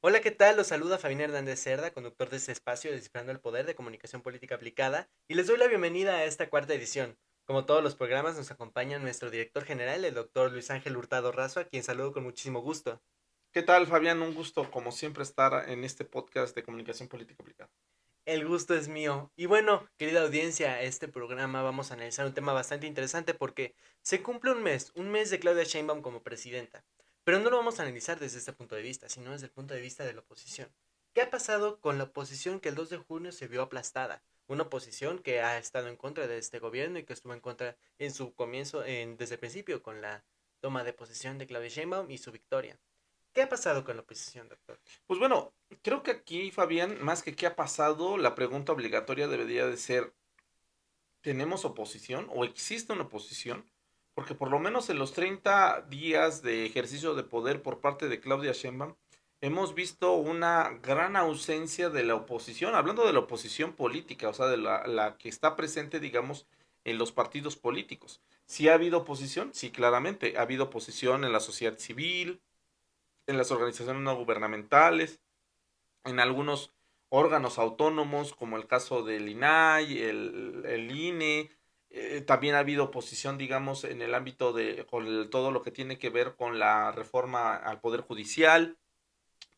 Hola, ¿qué tal? Los saluda Fabián Hernández Cerda, conductor de este espacio Descifrando el Poder de Comunicación Política Aplicada, y les doy la bienvenida a esta cuarta edición. Como todos los programas, nos acompaña nuestro director general, el doctor Luis Ángel Hurtado Razo, a quien saludo con muchísimo gusto. ¿Qué tal, Fabián? Un gusto, como siempre, estar en este podcast de comunicación política aplicada. El gusto es mío. Y bueno, querida audiencia, este programa vamos a analizar un tema bastante interesante porque se cumple un mes de Claudia Sheinbaum como presidenta. Pero no lo vamos a analizar desde este punto de vista, sino desde el punto de vista de la oposición. ¿Qué ha pasado con la oposición que el 2 de junio se vio aplastada? Una oposición que ha estado en contra de este gobierno y que estuvo en contra en su comienzo, desde el principio, con la toma de posesión de Claudia Sheinbaum y su victoria. ¿Qué ha pasado con la oposición, doctor? Pues bueno, creo que aquí, Fabián, más que qué ha pasado, la pregunta obligatoria debería de ser, ¿tenemos oposición o existe una oposición? Porque por lo menos en los 30 días de ejercicio de poder por parte de Claudia Sheinbaum, hemos visto una gran ausencia de la oposición, hablando de la oposición política, o sea, de la que está presente, digamos, en los partidos políticos. ¿Sí ha habido oposición? Sí, claramente. Ha habido oposición en la sociedad civil, en las organizaciones no gubernamentales, en algunos órganos autónomos, como el caso del INAI, el INE. También ha habido oposición, digamos, en el ámbito de con todo lo que tiene que ver con la reforma al Poder Judicial.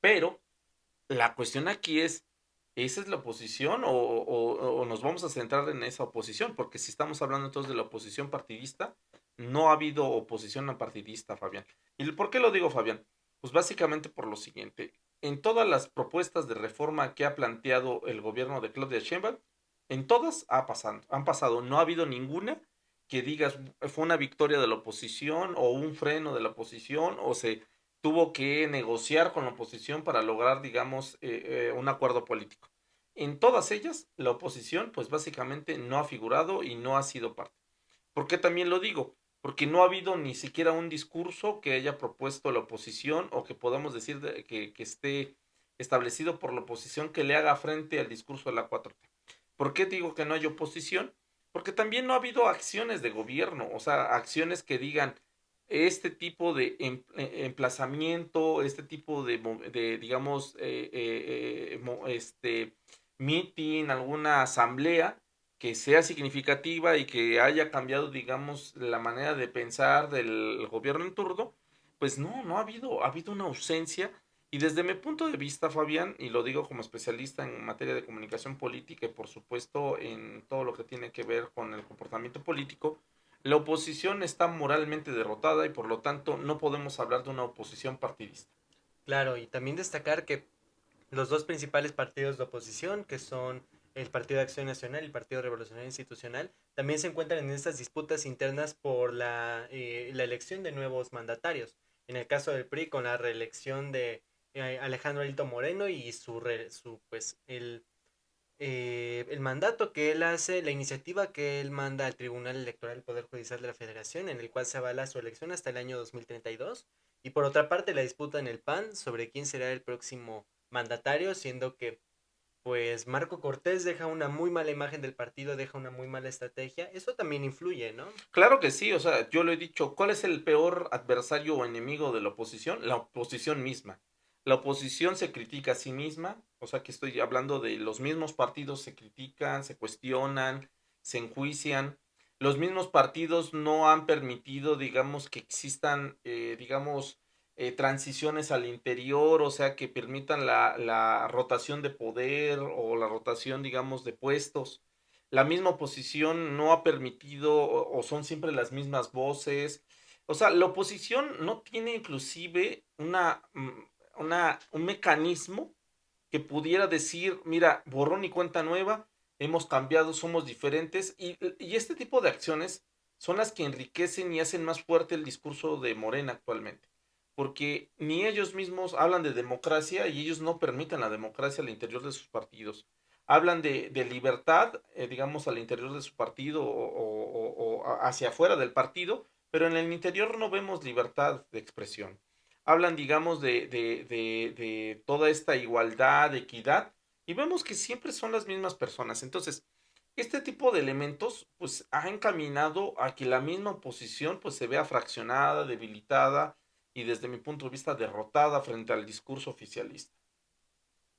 Pero la cuestión aquí es, ¿esa es la oposición o nos vamos a centrar en esa oposición? Porque si estamos hablando entonces de la oposición partidista, no ha habido oposición partidista, Fabián. ¿Y por qué lo digo, Fabián? Pues básicamente por lo siguiente. En todas las propuestas de reforma que ha planteado el gobierno de Claudia Sheinbaum, en todas han pasado. No ha habido ninguna que digas fue una victoria de la oposición o un freno de la oposición o se tuvo que negociar con la oposición para lograr, digamos, un acuerdo político. En todas ellas, la oposición, pues básicamente no ha figurado y no ha sido parte. ¿Por qué también lo digo? Porque no ha habido ni siquiera un discurso que haya propuesto la oposición o que podamos decir que esté establecido por la oposición que le haga frente al discurso de la 4T. ¿Por qué digo que no hay oposición? Porque también no ha habido acciones de gobierno, o sea, acciones que digan este tipo de emplazamiento, este tipo de digamos, meeting, alguna asamblea que sea significativa y que haya cambiado, digamos, la manera de pensar del gobierno en turno, pues no ha habido una ausencia. Y desde mi punto de vista, Fabián, y lo digo como especialista en materia de comunicación política y por supuesto en todo lo que tiene que ver con el comportamiento político, la oposición está moralmente derrotada y por lo tanto no podemos hablar de una oposición partidista. Claro, y también destacar que los dos principales partidos de oposición, que son el Partido de Acción Nacional y el Partido Revolucionario Institucional, también se encuentran en estas disputas internas por la elección de nuevos mandatarios. En el caso del PRI, con la reelección de Alejandro Alito Moreno y pues, el mandato que él hace, la iniciativa que él manda al Tribunal Electoral del Poder Judicial de la Federación, en el cual se avala su elección hasta el año 2032. Y por otra parte, la disputa en el PAN sobre quién será el próximo mandatario, siendo que pues Marco Cortés deja una muy mala imagen del partido, deja una muy mala estrategia. Eso también influye, ¿no? Claro que sí, o sea, yo lo he dicho, ¿cuál es el peor adversario o enemigo de la oposición? La oposición misma. La oposición se critica a sí misma, o sea que estoy hablando de los mismos partidos se critican, se cuestionan, se enjuician. Los mismos partidos no han permitido, digamos, que existan, digamos, transiciones al interior, o sea, que permitan la rotación de poder o la rotación, digamos, de puestos. La misma oposición no ha permitido o son siempre las mismas voces. O sea, la oposición no tiene inclusive un mecanismo que pudiera decir, mira, borrón y cuenta nueva, hemos cambiado, somos diferentes. Y este tipo de acciones son las que enriquecen y hacen más fuerte el discurso de Morena actualmente. Porque ni ellos mismos hablan de democracia y ellos no permiten la democracia al interior de sus partidos. Hablan de libertad, digamos, al interior de su partido o hacia afuera del partido, pero en el interior no vemos libertad de expresión. Hablan, digamos, de toda esta igualdad, equidad, y vemos que siempre son las mismas personas. Entonces, este tipo de elementos, pues, ha encaminado a que la misma oposición, pues, se vea fraccionada, debilitada y desde mi punto de vista derrotada frente al discurso oficialista.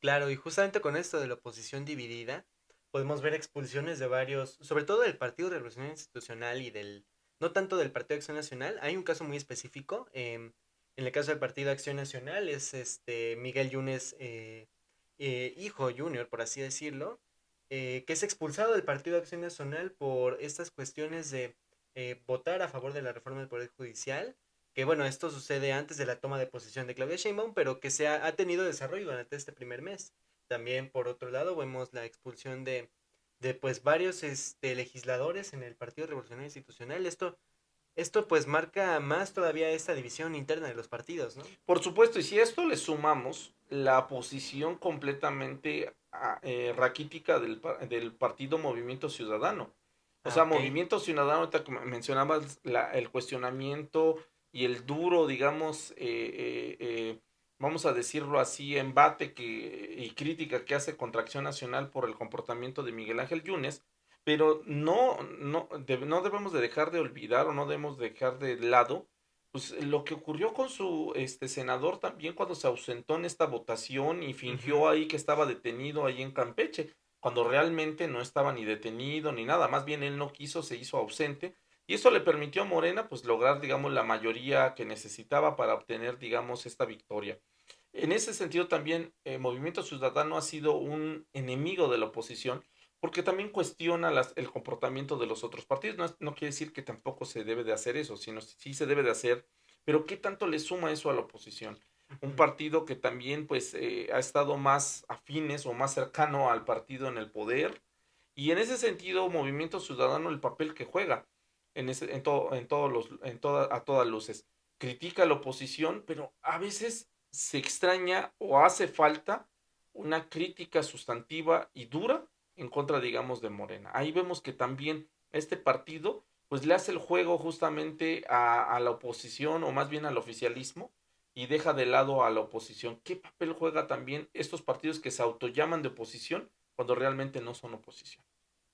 Claro, y justamente con esto de la oposición dividida, podemos ver expulsiones de varios, sobre todo del Partido Revolucionario Institucional y del, no tanto del Partido Acción Nacional. Hay un caso muy específico. En el caso del Partido Acción Nacional es Miguel Yunes, hijo junior, por así decirlo, que es expulsado del Partido Acción Nacional por estas cuestiones de votar a favor de la reforma del Poder Judicial, que bueno, esto sucede antes de la toma de posesión de Claudia Sheinbaum, pero que ha tenido desarrollo durante este primer mes. También, por otro lado, vemos la expulsión de pues varios legisladores en el Partido Revolucionario Institucional. Esto pues marca más todavía esta división interna de los partidos, ¿no? Por supuesto, y si a esto le sumamos la posición completamente raquítica del partido Movimiento Ciudadano. O Ah, sea, ok. Movimiento Ciudadano, ahorita que mencionabas el cuestionamiento y el duro, digamos, vamos a decirlo así, embate y crítica que hace contra Acción Nacional por el comportamiento de Miguel Ángel Yunes, pero no debemos de dejar de olvidar o no debemos dejar de lado pues lo que ocurrió con su senador también cuando se ausentó en esta votación y Ujú. fingió ahí que estaba detenido ahí en Campeche, cuando realmente no estaba ni detenido ni nada, más bien él no quiso, se hizo ausente y eso le permitió a Morena pues lograr digamos la mayoría que necesitaba para obtener digamos esta victoria. En ese sentido también Movimiento Ciudadano ha sido un enemigo de la oposición porque también cuestiona el comportamiento de los otros partidos. No quiere decir que tampoco se debe de hacer eso, sino sí se debe de hacer, pero ¿qué tanto le suma eso a la oposición? Un Ujú. partido que también pues ha estado más afines o más cercano al partido en el poder y en ese sentido Movimiento Ciudadano el papel que juega a todas luces critica a la oposición, pero a veces se extraña o hace falta una crítica sustantiva y dura en contra, digamos, de Morena. Ahí vemos que también este partido, pues le hace el juego justamente a la oposición o más bien al oficialismo y deja de lado a la oposición. ¿Qué papel juega también estos partidos que se autollaman de oposición cuando realmente no son oposición?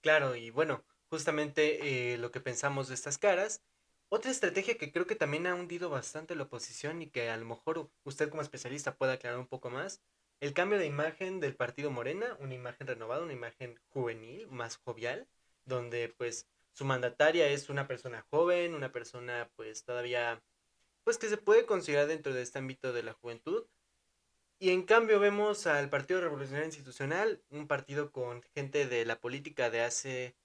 Claro, y bueno, justamente lo que pensamos de estas caras. Otra estrategia que creo que también ha hundido bastante la oposición y que a lo mejor usted como especialista puede aclarar un poco más, el cambio de imagen del partido Morena, una imagen renovada, una imagen juvenil, más jovial, donde pues su mandataria es una persona joven, una persona pues todavía, pues que se puede considerar dentro de este ámbito de la juventud. Y en cambio vemos al Partido Revolucionario Institucional, un partido con gente de la política de hace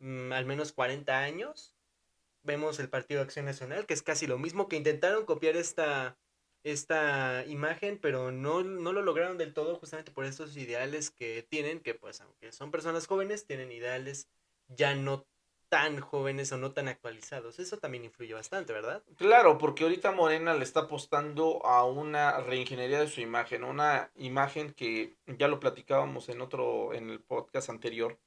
al menos 40 años. Vemos el Partido Acción Nacional, que es casi lo mismo, que intentaron copiar esta imagen, pero no lo lograron del todo justamente por estos ideales que tienen, que pues aunque son personas jóvenes, tienen ideales ya no tan jóvenes o no tan actualizados. Eso también influye bastante, ¿verdad? Claro, porque ahorita Morena le está apostando a una reingeniería de su imagen, una imagen que ya lo platicábamos en el podcast anterior.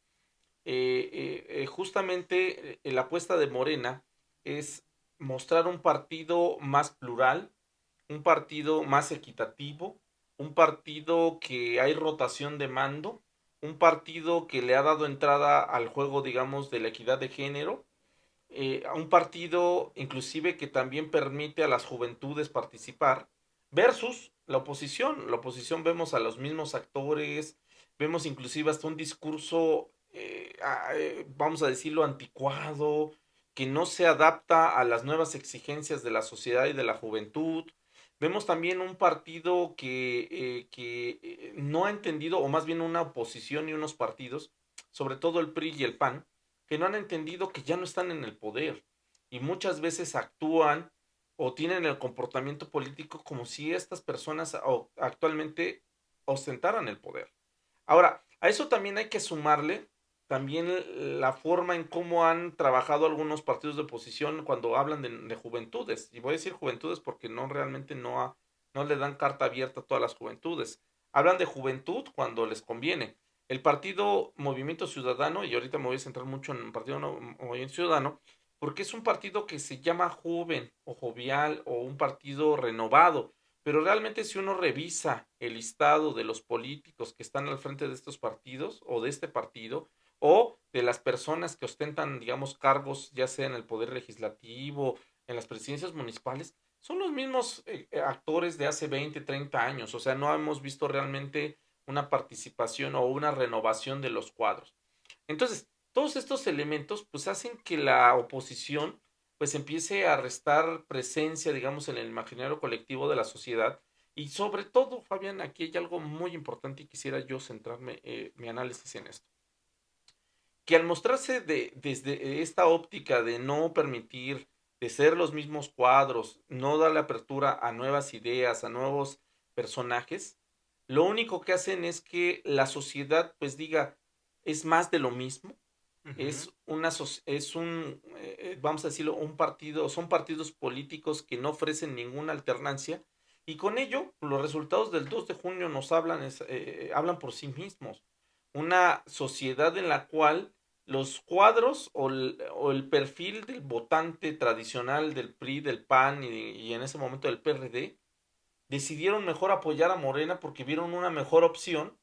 Justamente la apuesta de Morena es mostrar un partido más plural, un partido más equitativo, un partido que hay rotación de mando, un partido que le ha dado entrada al juego, digamos, de la equidad de género, a un partido inclusive que también permite a las juventudes participar, versus la oposición. La oposición vemos a los mismos actores, vemos inclusive hasta un discurso, vamos a decirlo, anticuado, que no se adapta a las nuevas exigencias de la sociedad y de la juventud. Vemos también un partido que no ha entendido, o más bien una oposición y unos partidos, sobre todo el PRI y el PAN, que no han entendido que ya no están en el poder y muchas veces actúan o tienen el comportamiento político como si estas personas actualmente ostentaran el poder. Ahora, a eso también hay que sumarle también la forma en cómo han trabajado algunos partidos de oposición cuando hablan de juventudes. Y voy a decir juventudes porque no realmente no le dan carta abierta a todas las juventudes. Hablan de juventud cuando les conviene. El partido Movimiento Ciudadano, y ahorita me voy a centrar mucho en el partido Movimiento Ciudadano, porque es un partido que se llama joven o jovial o un partido renovado. Pero realmente si uno revisa el listado de los políticos que están al frente de estos partidos o de este partido o de las personas que ostentan, digamos, cargos ya sea en el poder legislativo, en las presidencias municipales, son los mismos actores de hace 20, 30 años. O sea, no hemos visto realmente una participación o una renovación de los cuadros. Entonces, todos estos elementos pues hacen que la oposición pues empiece a restar presencia, digamos, en el imaginario colectivo de la sociedad. Y sobre todo, Fabián, aquí hay algo muy importante y quisiera yo centrarme mi análisis en esto. Que al mostrarse desde esta óptica de no permitir, de ser los mismos cuadros, no darle apertura a nuevas ideas, a nuevos personajes, lo único que hacen es que la sociedad pues diga, es más de lo mismo, Ujú. vamos a decirlo, un partido, son partidos políticos que no ofrecen ninguna alternancia y con ello los resultados del 2 de junio nos hablan por sí mismos. Una sociedad en la cual los cuadros o el perfil del votante tradicional del PRI, del PAN y en ese momento del PRD decidieron mejor apoyar a Morena porque vieron una mejor opción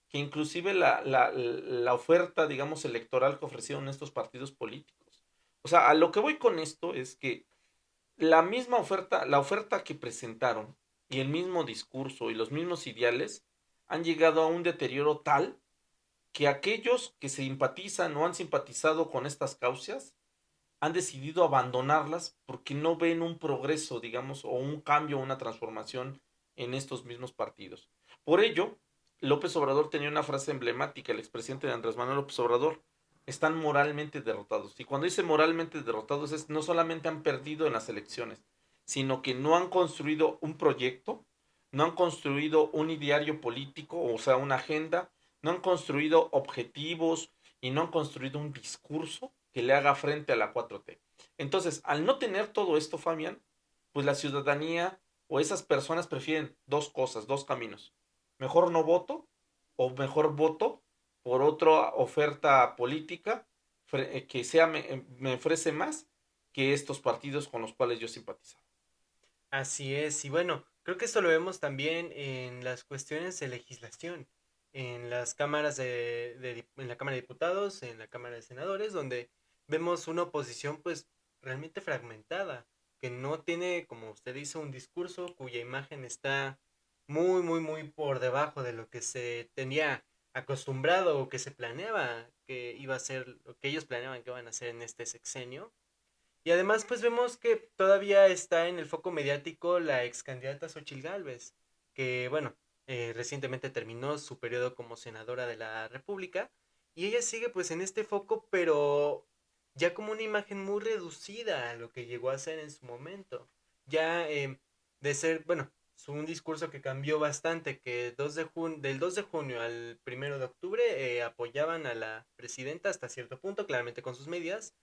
que inclusive la oferta, digamos, electoral que ofrecieron estos partidos políticos. O sea, a lo que voy con esto es que la misma oferta, la oferta que presentaron y el mismo discurso y los mismos ideales han llegado a un deterioro tal que aquellos que se simpatizan o han simpatizado con estas causas han decidido abandonarlas porque no ven un progreso, digamos, o un cambio, una transformación en estos mismos partidos. Por ello, López Obrador tenía una frase emblemática, el expresidente de Andrés Manuel López Obrador, están moralmente derrotados. Y cuando dice moralmente derrotados es no solamente han perdido en las elecciones, sino que no han construido un proyecto, no han construido un ideario político, o sea, una agenda, no han construido objetivos y no han construido un discurso que le haga frente a la 4T. Entonces, al no tener todo esto, Fabián, pues la ciudadanía o esas personas prefieren dos cosas, dos caminos. Mejor no voto o mejor voto por otra oferta política que me ofrece más que estos partidos con los cuales yo simpatizaba. Así es, y bueno, creo que esto lo vemos también en las cuestiones de legislación, en las cámaras en la Cámara de Diputados, en la Cámara de Senadores, donde vemos una oposición pues realmente fragmentada, que no tiene, como usted dice, un discurso cuya imagen está muy, muy, muy por debajo de lo que se tenía acostumbrado o que se planeaba que iba a ser, lo que ellos planeaban que iban a hacer en este sexenio. Y además, pues vemos que todavía está en el foco mediático la ex candidata Xochitl Gálvez, que bueno, recientemente terminó su periodo como senadora de la República, y ella sigue pues en este foco, pero ya como una imagen muy reducida a lo que llegó a ser en su momento. Ya de ser, bueno, un discurso que cambió bastante, que del 2 de junio al 1 de octubre apoyaban a la presidenta hasta cierto punto, claramente con sus medidas,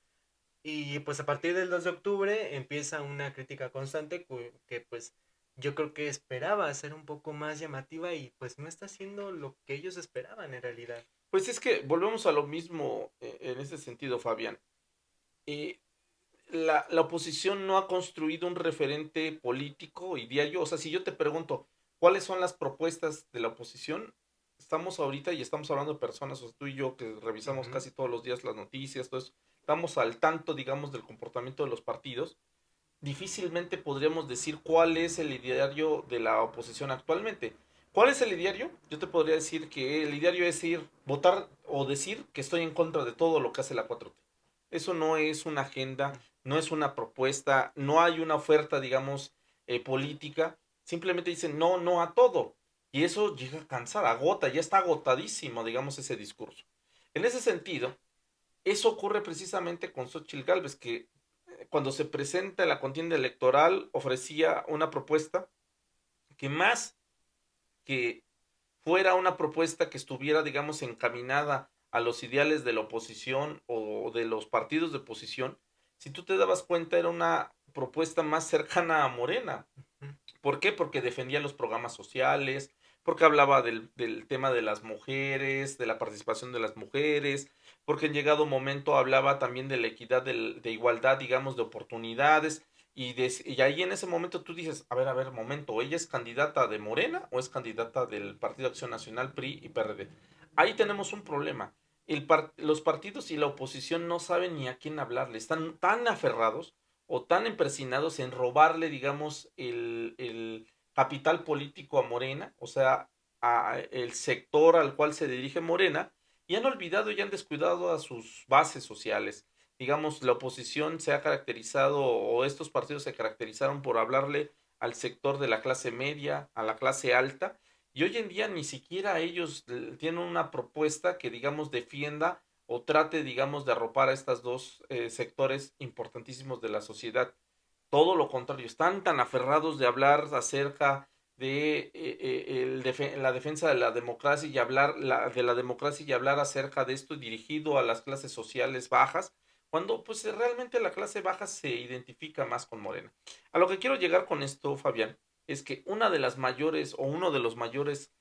y pues a partir del 2 de octubre empieza una crítica constante que pues yo creo que esperaba ser un poco más llamativa y pues no está haciendo lo que ellos esperaban en realidad. Pues es que volvemos a lo mismo en ese sentido, Fabián. Eh, la oposición no ha construido un referente político y diario. O sea, si yo te pregunto, ¿cuáles son las propuestas de la oposición? Estamos ahorita y estamos hablando de personas, o sea, tú y yo que revisamos Ujú. casi todos los días las noticias, todo eso, estamos al tanto, digamos, del comportamiento de los partidos. Difícilmente podríamos decir cuál es el ideario de la oposición actualmente. ¿Cuál es el ideario? Yo te podría decir que el ideario es ir, votar o decir que estoy en contra de todo lo que hace la 4T. Eso no es una agenda, no es una propuesta, no hay una oferta, digamos, política. Simplemente dicen no, no a todo. Y eso llega a cansar, agota, ya está agotadísimo, digamos, ese discurso. En ese sentido, eso ocurre precisamente con Xochitl Gálvez, que cuando se presenta en la contienda electoral ofrecía una propuesta que más que fuera una propuesta que estuviera, digamos, encaminada a los ideales de la oposición o de los partidos de oposición, si tú te dabas cuenta era una propuesta más cercana a Morena. Ujú. ¿Por qué? Porque defendía los programas sociales, porque hablaba del tema de las mujeres, de la participación de las mujeres, porque en llegado momento hablaba también de la equidad, de igualdad, digamos, de oportunidades. Y ahí en ese momento tú dices, a ver, momento, ¿ella es candidata de Morena o es candidata del Partido Acción Nacional, PRI y PRD? Ahí tenemos un problema. Los partidos y la oposición no saben ni a quién hablarle, están tan aferrados o tan empresinados en robarle, digamos, el capital político a Morena, o sea, a el sector al cual se dirige Morena y han olvidado y han descuidado a sus bases sociales. Digamos, la oposición se ha caracterizado o estos partidos se caracterizaron por hablarle al sector de la clase media, a la clase alta, y hoy en día ni siquiera ellos tienen una propuesta que, digamos, defienda o trate, digamos, de arropar a estos dos sectores importantísimos de la sociedad. Todo lo contrario, están tan aferrados de hablar acerca de la defensa de la democracia y de la democracia y hablar acerca de esto dirigido a las clases sociales bajas, cuando pues realmente la clase baja se identifica más con Morena. A lo que quiero llegar con esto, Fabián, es que una de las mayores o uno de los mayores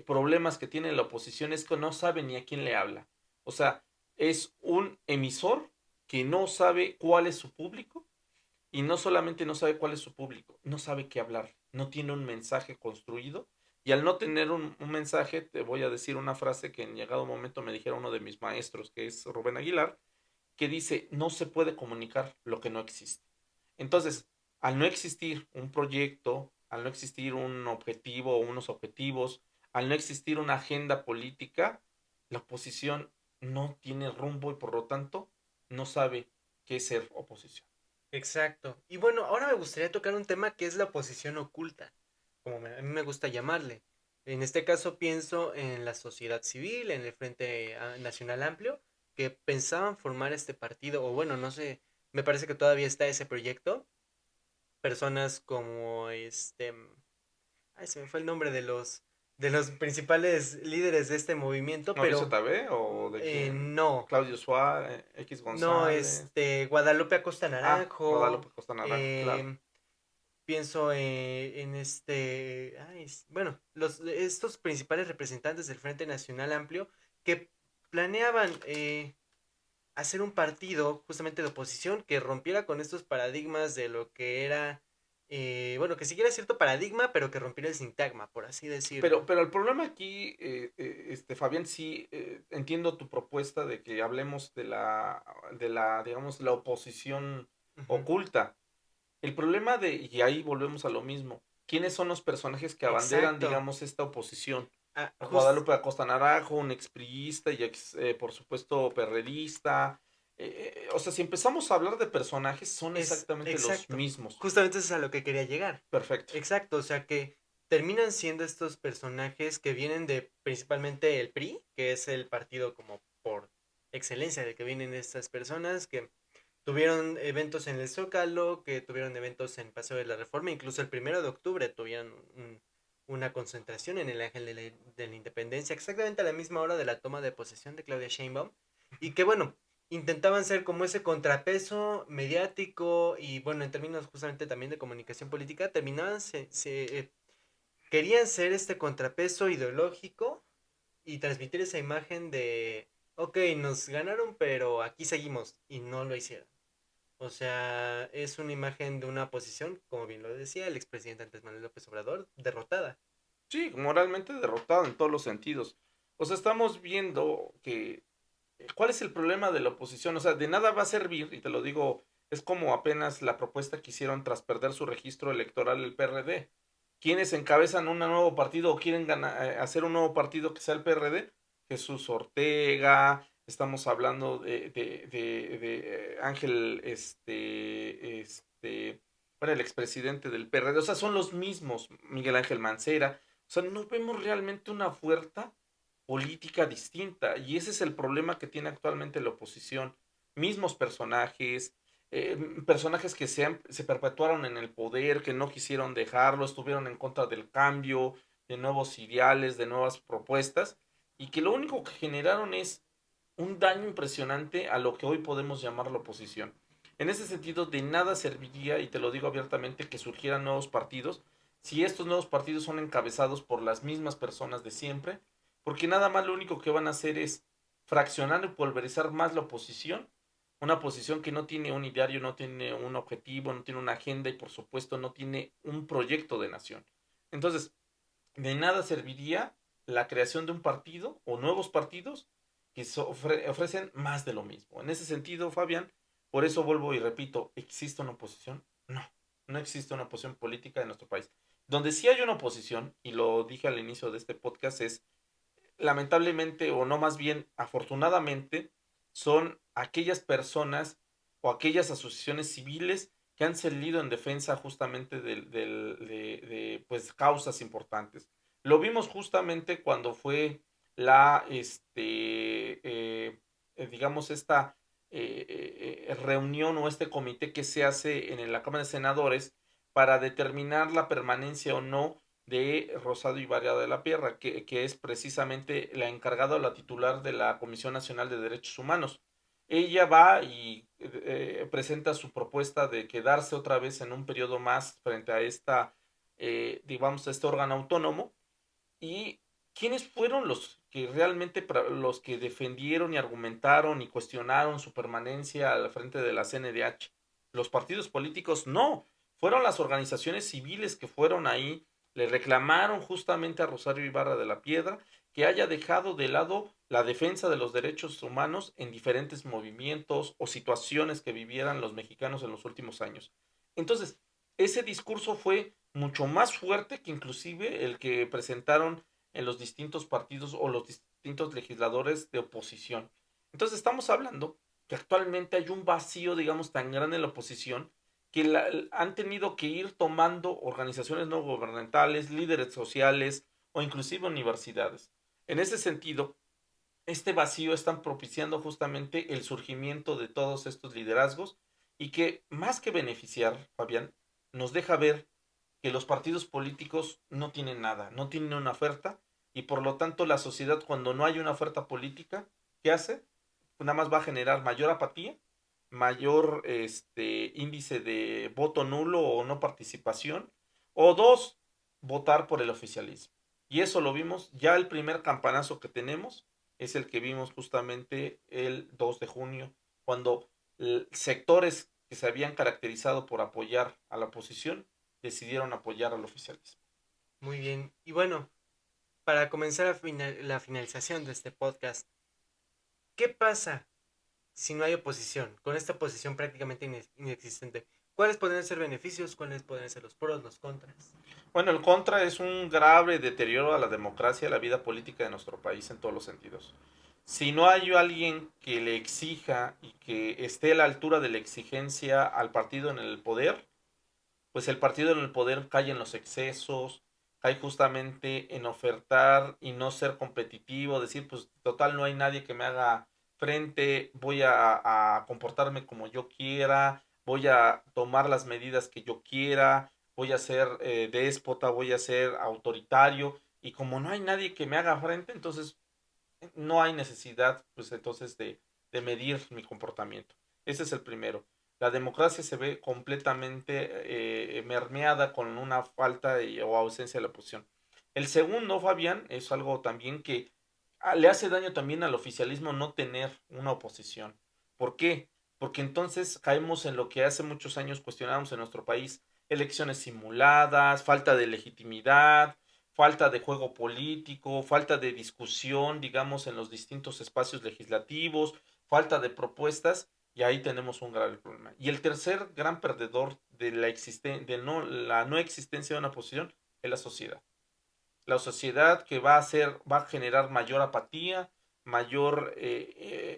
problemas que tiene la oposición es que no sabe ni a quién le habla. O sea, es un emisor que no sabe cuál es su público y no solamente no sabe cuál es su público, no sabe qué hablar, no tiene un mensaje construido. Y al no tener un mensaje, te voy a decir una frase que en llegado momento me dijera uno de mis maestros, que es Rubén Aguilar, que dice, no se puede comunicar lo que no existe. Entonces, al no existir un proyecto, al no existir un objetivo o unos objetivos, al no existir una agenda política, la oposición no tiene rumbo y por lo tanto no sabe qué es ser oposición. Exacto. Y bueno, ahora me gustaría tocar un tema que es la oposición oculta, como a mí me gusta llamarle. En este caso pienso en la sociedad civil, en el Frente Nacional Amplio, que pensaban formar este partido, o bueno, no sé, me parece que todavía está ese proyecto. Personas como ay, se me fue el nombre de los principales líderes de este movimiento, ¿Mauricio pero Tabé o de quién? no. Claudio Suárez, X No, González. Guadalupe Acosta Ah, Naranjo, Guadalupe Costa Naranjo, claro. em, pienso en bueno, estos principales representantes del Frente Nacional Amplio que planeaban hacer un partido justamente de oposición que rompiera con estos paradigmas de lo que era, bueno, que siguiera cierto paradigma, pero que rompiera el sintagma, por así decirlo. Pero el problema aquí, Fabián, sí entiendo tu propuesta de que hablemos digamos, la oposición Ujú. oculta. El problema y ahí volvemos a lo mismo, ¿quiénes son los personajes que abanderan, Exacto. digamos, esta oposición? Ah, Guadalupe Acosta Naranjo, un expriista y por supuesto, perredista. O sea, si empezamos a hablar de personajes, son es exactamente los exacto. mismos. Justamente eso es a lo que quería llegar. Perfecto. Exacto, o sea que terminan siendo estos personajes que vienen de principalmente el PRI, que es el partido como por excelencia de que vienen estas personas que tuvieron eventos en el Zócalo, que tuvieron eventos en Paseo de la Reforma, incluso el 1 de octubre tuvieron una concentración en el Ángel de la Independencia, exactamente a la misma hora de la toma de posesión de Claudia Sheinbaum, y que bueno, intentaban ser como ese contrapeso mediático y bueno, en términos justamente también de comunicación política, terminaban, querían ser este contrapeso ideológico y transmitir esa imagen de, ok, nos ganaron, pero aquí seguimos, y no lo hicieron. O sea, es una imagen de una oposición, como bien lo decía el expresidente Andrés Manuel López Obrador, derrotada. Sí, moralmente derrotado en todos los sentidos. O sea, estamos viendo que ¿cuál es el problema de la oposición? O sea, de nada va a servir, y te lo digo, es como apenas la propuesta que hicieron tras perder su registro electoral el PRD. ¿Quiénes encabezan un nuevo partido o quieren hacer un nuevo partido que sea el PRD? Jesús Ortega, estamos hablando de Ángel, bueno, el expresidente del PRD, o sea, son los mismos, Miguel Ángel Mancera, o sea, no vemos realmente una fuerza política distinta. Y ese es el problema que tiene actualmente la oposición. Mismos personajes, personajes que se perpetuaron en el poder, que no quisieron dejarlo, estuvieron en contra del cambio, de nuevos ideales, de nuevas propuestas, y que lo único que generaron es un daño impresionante a lo que hoy podemos llamar la oposición. En ese sentido, de nada serviría, y te lo digo abiertamente, que surgieran nuevos partidos si estos nuevos partidos son encabezados por las mismas personas de siempre, porque nada más lo único que van a hacer es fraccionar y pulverizar más la oposición, una oposición que no tiene un ideario, no tiene un objetivo, no tiene una agenda y por supuesto no tiene un proyecto de nación. Entonces, de nada serviría la creación de un partido o nuevos partidos que ofrecen más de lo mismo. En ese sentido, Fabián, por eso vuelvo y repito, ¿existe una oposición? No, no existe una oposición política en nuestro país. Donde sí hay una oposición, y lo dije al inicio de este podcast, es lamentablemente, o no más bien afortunadamente, son aquellas personas o aquellas asociaciones civiles que han salido en defensa justamente de, pues, causas importantes. Lo vimos justamente cuando fue la, digamos, esta reunión o este comité que se hace en la Cámara de Senadores para determinar la permanencia o no de Rosado Ibarra de la Pierra, que es precisamente la encargada o la titular de la Comisión Nacional de Derechos Humanos. Ella va y presenta su propuesta de quedarse otra vez en un periodo más frente a esta, digamos, a este órgano autónomo. ¿Y quiénes fueron los que realmente, los que defendieron y argumentaron y cuestionaron su permanencia al frente de la CNDH? Los partidos políticos no, fueron las organizaciones civiles que fueron ahí, le reclamaron justamente a Rosario Ibarra de la Piedra que haya dejado de lado la defensa de los derechos humanos en diferentes movimientos o situaciones que vivieran los mexicanos en los últimos años. Entonces, ese discurso fue mucho más fuerte que inclusive el que presentaron en los distintos partidos o los distintos legisladores de oposición. Entonces estamos hablando que actualmente hay un vacío, digamos, tan grande en la oposición que han tenido que ir tomando organizaciones no gubernamentales, líderes sociales o inclusive universidades. En ese sentido, este vacío están propiciando justamente el surgimiento de todos estos liderazgos y que más que beneficiar, Fabián, nos deja ver que los partidos políticos no tienen nada, no tienen una oferta y por lo tanto la sociedad cuando no hay una oferta política, ¿qué hace? Pues nada más va a generar mayor apatía, mayor índice de voto nulo o no participación, o dos, votar por el oficialismo. Y eso lo vimos, ya el primer campanazo que tenemos es el que vimos justamente el 2 de junio, cuando sectores que se habían caracterizado por apoyar a la oposición decidieron apoyar al oficialismo. Muy bien. Y bueno, para comenzar la finalización de este podcast, ¿qué pasa si no hay oposición? Con esta oposición prácticamente inexistente. ¿Cuáles podrían ser beneficios? ¿Cuáles podrían ser los pros, los contras? Bueno, el contra es un grave deterioro a la democracia y a la vida política de nuestro país en todos los sentidos. Si no hay alguien que le exija y que esté a la altura de la exigencia al partido en el poder, pues el partido en el poder cae en los excesos, cae justamente en ofertar y no ser competitivo, decir, pues total no hay nadie que me haga frente, voy a comportarme como yo quiera, voy a tomar las medidas que yo quiera, voy a ser déspota, voy a ser autoritario, y como no hay nadie que me haga frente, entonces no hay necesidad, pues entonces de medir mi comportamiento. Ese es el primero. La democracia se ve completamente mermeada con una falta o ausencia de la oposición. El segundo, Fabián, es algo también que le hace daño también al oficialismo no tener una oposición. ¿Por qué? Porque entonces caemos en lo que hace muchos años cuestionábamos en nuestro país, elecciones simuladas, falta de legitimidad, falta de juego político, falta de discusión, digamos, en los distintos espacios legislativos, falta de propuestas, y ahí tenemos un grave problema. Y el tercer gran perdedor de la no existencia de una oposición es la sociedad. La sociedad que va a generar mayor apatía, mayor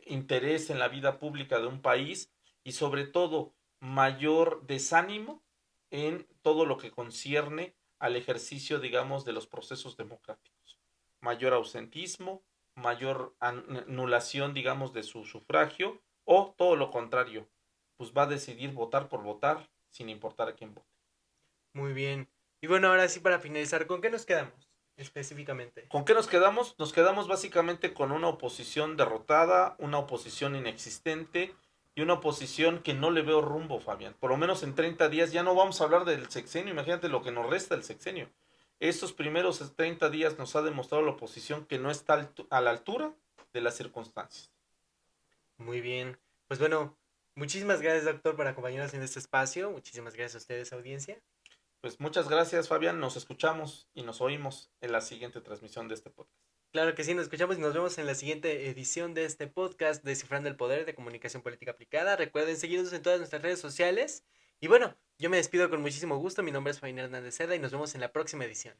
interés en la vida pública de un país y sobre todo mayor desánimo en todo lo que concierne al ejercicio, digamos, de los procesos democráticos. Mayor ausentismo, mayor anulación, digamos, de su sufragio o todo lo contrario, pues va a decidir votar por votar sin importar a quién vote. Muy bien. Y bueno, ahora sí para finalizar, ¿con qué nos quedamos específicamente? ¿Con qué nos quedamos? Nos quedamos básicamente con una oposición derrotada, una oposición inexistente y una oposición que no le veo rumbo, Fabián. Por lo menos en 30 días ya no vamos a hablar del sexenio, imagínate lo que nos resta del sexenio. Estos primeros 30 días nos ha demostrado la oposición que no está a la altura de las circunstancias. Muy bien. Pues bueno, muchísimas gracias, doctor, por acompañarnos en este espacio. Muchísimas gracias a ustedes, audiencia. Pues muchas gracias, Fabián. Nos escuchamos y nos oímos en la siguiente transmisión de este podcast. Claro que sí, nos escuchamos y nos vemos en la siguiente edición de este podcast, Descifrando el Poder de Comunicación Política Aplicada. Recuerden seguirnos en todas nuestras redes sociales Y bueno, yo me despido con muchísimo gusto. Mi nombre es Fabián Hernández Seda y nos vemos en la próxima edición.